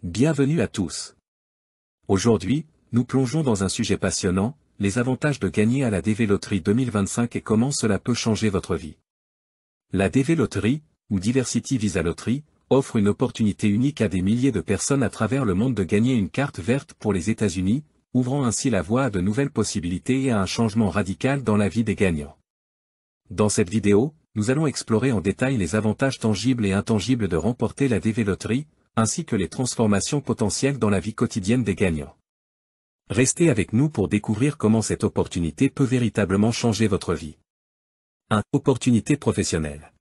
Bienvenue à tous. Aujourd'hui, nous plongeons dans un sujet passionnant, les avantages de gagner à la DV Loterie 2025 et comment cela peut changer votre vie. La DV Loterie, ou Diversity Visa Lottery, offre une opportunité unique à des milliers de personnes à travers le monde de gagner une carte verte pour les États-Unis, ouvrant ainsi la voie à de nouvelles possibilités et à un changement radical dans la vie des gagnants. Dans cette vidéo, nous allons explorer en détail les avantages tangibles et intangibles de remporter la DV Loterie, ainsi que les transformations potentielles dans la vie quotidienne des gagnants. Restez avec nous pour découvrir comment cette opportunité peut véritablement changer votre vie. 1. Opportunité professionnelle.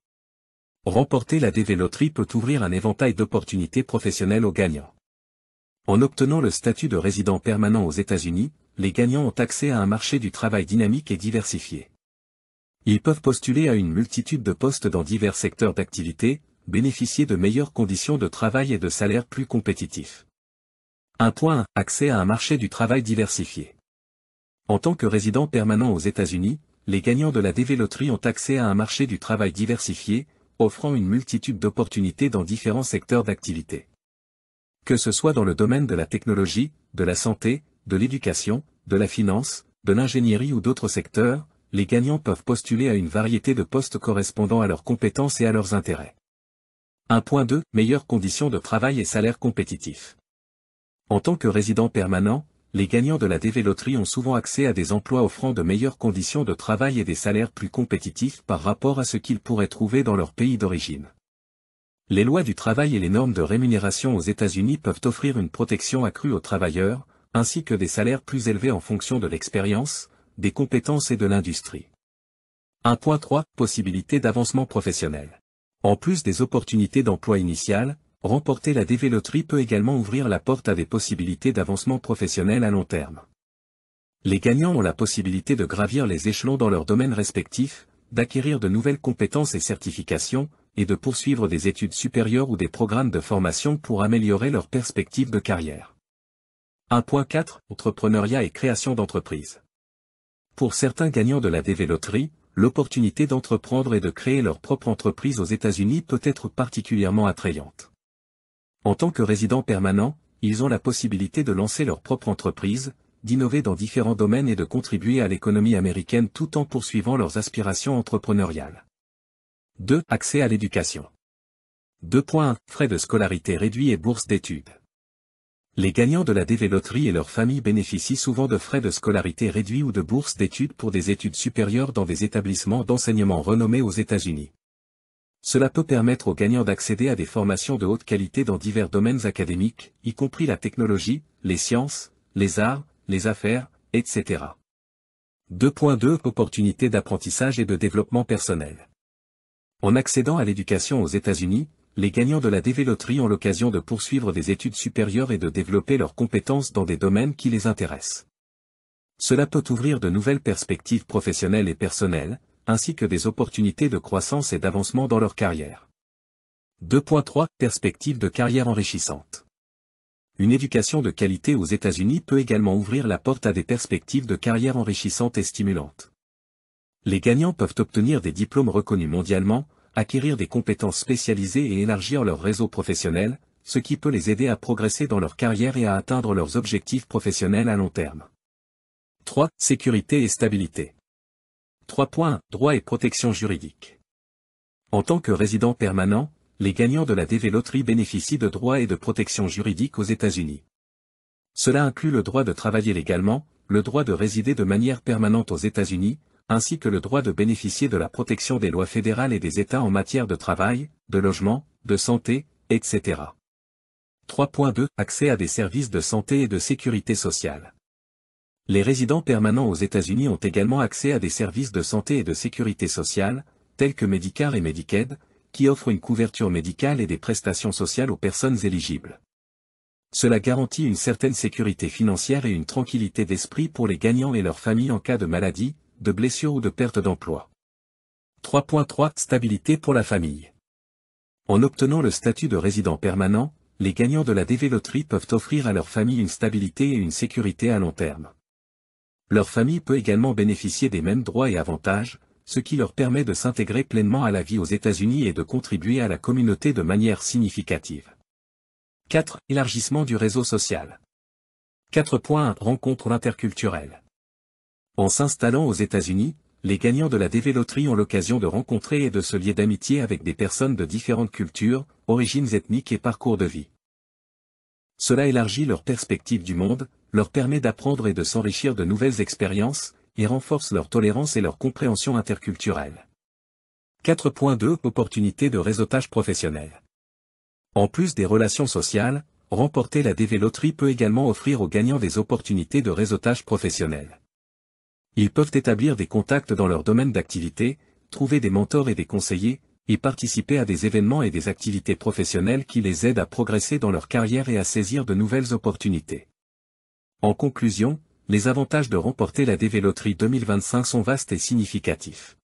Remporter la DV Loterie peut ouvrir un éventail d'opportunités professionnelles aux gagnants. En obtenant le statut de résident permanent aux États-Unis, les gagnants ont accès à un marché du travail dynamique et diversifié. Ils peuvent postuler à une multitude de postes dans divers secteurs d'activité, bénéficier de meilleures conditions de travail et de salaires plus compétitifs. 1. Accès à un marché du travail diversifié. En tant que résident permanent aux États-Unis, les gagnants de la DV Loterie ont accès à un marché du travail diversifié, offrant une multitude d'opportunités dans différents secteurs d'activité. Que ce soit dans le domaine de la technologie, de la santé, de l'éducation, de la finance, de l'ingénierie ou d'autres secteurs, les gagnants peuvent postuler à une variété de postes correspondant à leurs compétences et à leurs intérêts. 1.2 Meilleures conditions de travail et salaires compétitifs. En tant que résident permanent, les gagnants de la DV Loterie ont souvent accès à des emplois offrant de meilleures conditions de travail et des salaires plus compétitifs par rapport à ce qu'ils pourraient trouver dans leur pays d'origine. Les lois du travail et les normes de rémunération aux États-Unis peuvent offrir une protection accrue aux travailleurs, ainsi que des salaires plus élevés en fonction de l'expérience, des compétences et de l'industrie. 1.3 Possibilités d'avancement professionnel. En plus des opportunités d'emploi initiales, remporter la DV Loterie peut également ouvrir la porte à des possibilités d'avancement professionnel à long terme. Les gagnants ont la possibilité de gravir les échelons dans leurs domaines respectifs, d'acquérir de nouvelles compétences et certifications, et de poursuivre des études supérieures ou des programmes de formation pour améliorer leurs perspectives de carrière. 1.4 Entrepreneuriat et création d'entreprises. Pour certains gagnants de la DV Loterie, l'opportunité d'entreprendre et de créer leur propre entreprise aux États-Unis peut être particulièrement attrayante. En tant que résidents permanents, ils ont la possibilité de lancer leur propre entreprise, d'innover dans différents domaines et de contribuer à l'économie américaine tout en poursuivant leurs aspirations entrepreneuriales. 2. Accès à l'éducation. 2.1 Frais de scolarité réduits et bourses d'études. Les gagnants de la DV Loterie et leurs familles bénéficient souvent de frais de scolarité réduits ou de bourses d'études pour des études supérieures dans des établissements d'enseignement renommés aux États-Unis. Cela peut permettre aux gagnants d'accéder à des formations de haute qualité dans divers domaines académiques, y compris la technologie, les sciences, les arts, les affaires, etc. 2.2 Opportunités d'apprentissage et de développement personnel. En accédant à l'éducation aux États-Unis, les gagnants de la DV Loterie ont l'occasion de poursuivre des études supérieures et de développer leurs compétences dans des domaines qui les intéressent. Cela peut ouvrir de nouvelles perspectives professionnelles et personnelles, ainsi que des opportunités de croissance et d'avancement dans leur carrière. 2.3 Perspectives de carrière enrichissantes. Une éducation de qualité aux États-Unis peut également ouvrir la porte à des perspectives de carrière enrichissantes et stimulantes. Les gagnants peuvent obtenir des diplômes reconnus mondialement, acquérir des compétences spécialisées et élargir leur réseau professionnel, ce qui peut les aider à progresser dans leur carrière et à atteindre leurs objectifs professionnels à long terme. 3. Sécurité et stabilité. 3. Droit et protection juridique. En tant que résident permanent, les gagnants de la DV Loterie bénéficient de droits et de protection juridique aux États-Unis. Cela inclut le droit de travailler légalement, le droit de résider de manière permanente aux États-Unis, ainsi que le droit de bénéficier de la protection des lois fédérales et des États en matière de travail, de logement, de santé, etc. 3.2 Accès à des services de santé et de sécurité sociale. Les résidents permanents aux États-Unis ont également accès à des services de santé et de sécurité sociale, tels que Medicare et Medicaid, qui offrent une couverture médicale et des prestations sociales aux personnes éligibles. Cela garantit une certaine sécurité financière et une tranquillité d'esprit pour les gagnants et leurs familles en cas de maladie, de blessure ou de perte d'emploi. 3.3 Stabilité pour la famille. En obtenant le statut de résident permanent, les gagnants de la DV Loterie peuvent offrir à leur famille une stabilité et une sécurité à long terme. Leur famille peut également bénéficier des mêmes droits et avantages, ce qui leur permet de s'intégrer pleinement à la vie aux États-Unis et de contribuer à la communauté de manière significative. 4. Élargissement du réseau social. 4.1 Rencontre interculturelle. En s'installant aux États-Unis, les gagnants de la DV Loterie ont l'occasion de rencontrer et de se lier d'amitié avec des personnes de différentes cultures, origines ethniques et parcours de vie. Cela élargit leur perspective du monde, leur permet d'apprendre et de s'enrichir de nouvelles expériences, et renforce leur tolérance et leur compréhension interculturelle. 4.2 Opportunités de réseautage professionnel. En plus des relations sociales, remporter la DV Loterie peut également offrir aux gagnants des opportunités de réseautage professionnel. Ils peuvent établir des contacts dans leur domaine d'activité, trouver des mentors et des conseillers, et participer à des événements et des activités professionnelles qui les aident à progresser dans leur carrière et à saisir de nouvelles opportunités. En conclusion, les avantages de remporter la DV Loterie 2025 sont vastes et significatifs.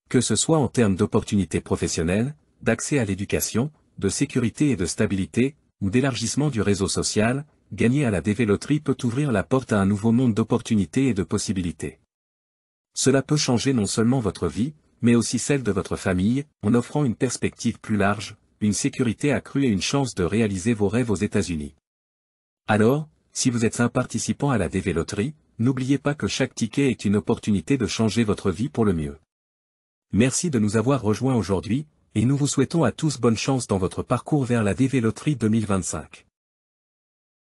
Que ce soit en termes d'opportunités professionnelles, d'accès à l'éducation, de sécurité et de stabilité, ou d'élargissement du réseau social, gagner à la DV Loterie peut ouvrir la porte à un nouveau monde d'opportunités et de possibilités. Cela peut changer non seulement votre vie, mais aussi celle de votre famille, en offrant une perspective plus large, une sécurité accrue et une chance de réaliser vos rêves aux États-Unis. Alors, si vous êtes un participant à la DV Loterie, n'oubliez pas que chaque ticket est une opportunité de changer votre vie pour le mieux. Merci de nous avoir rejoints aujourd'hui, et nous vous souhaitons à tous bonne chance dans votre parcours vers la DV Loterie 2025.